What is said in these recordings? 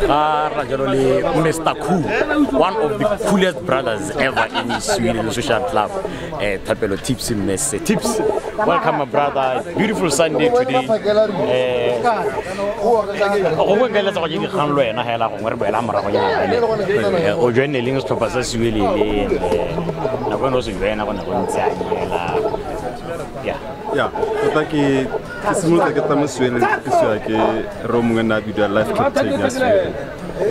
Mr. Cool, one of the coolest brothers ever in Sweden Social Club. Thapelo Tips in Messe. Tips, welcome my brother. Beautiful Sunday today. Yeah, but ki simula ke tamaswele ke swa ke romunga na video live captain ya swele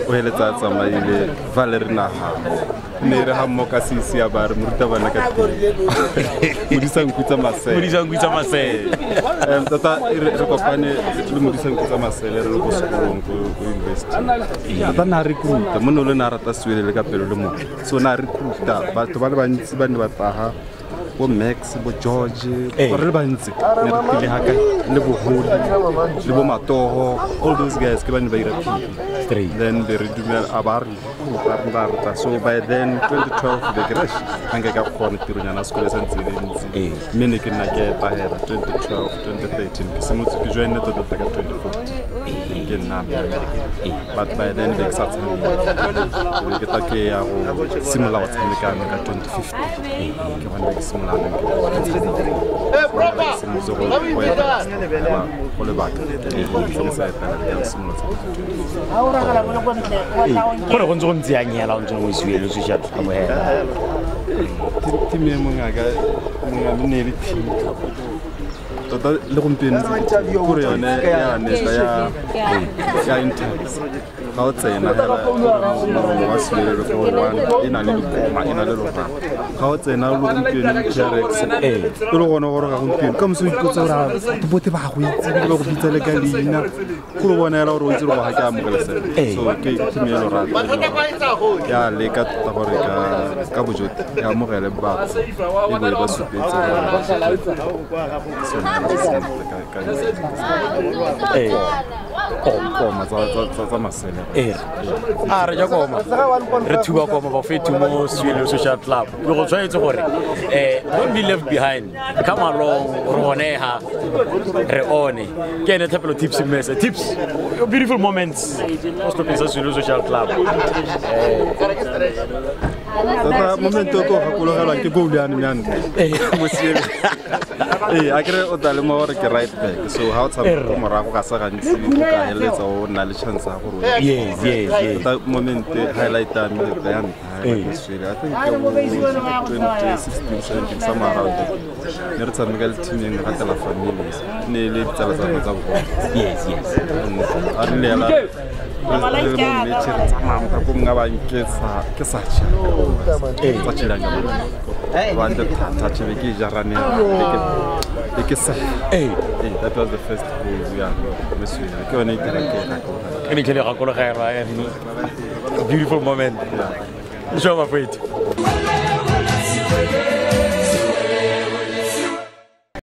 o heletsa tsamaile Valerina ha ne re ha moka sisi ya ba re moruta bana ka modisa nkutsa masele tata re kopane le modisa nkutsa masele re go sekolong go university tata na recruit mono le na rata swele le ka pelo le mo so na recruita batho ba le bantsi ba ne ba taha bo Max bo George re bantsi ne re pile haka le bo Hodi le bo Matoho, all those guys ke bana ba ira three then they redumela abari so by then 2012 the crash hanga ka khona tironyana sekole sa ntselentsi mene ke nna ke pa hera 2012 2013 ke semotse ke join tota ka 2014 ke nna but by then the sat ke ta ke ya go simula wa tshameka ka 2015 ke bana ke simula total le gompieno gore yone ya nesta ya intense ga o tsena hela wa swele go one ina le lora ga o tsena lo gompieno Jarex ke lo gona gore ga gompieno ka moso ikotsa ra bote ba go itse le go bitsa le ka leina go lo bona hela gore o itse go ga ka amogela so ke timelo ra ya le ka tota gore ka bojoti ya amogela ba e bo ba supetse koma za masele re ja koma re thuba koma ba fetu mo Sweden Social Club le go tshwaetse gore don't be left behind, come along roneha re one ke ene Thapelo Tips Messe. Tips, beautiful moments most of the Sweden Social Club tata momento ko gakologelwa ke goal ya nne mo siele akere o tale mo re ke right back so how it's morago ga sa gantsi ka heletsa o na le chance ya gore yes that moment highlight ya me ya Sweden I think 2016 somewhere around ne re tsameka le team eng ga tela family ne le tsala tsa bo yes a le la that was the first goal beautiful moment. Show my friend.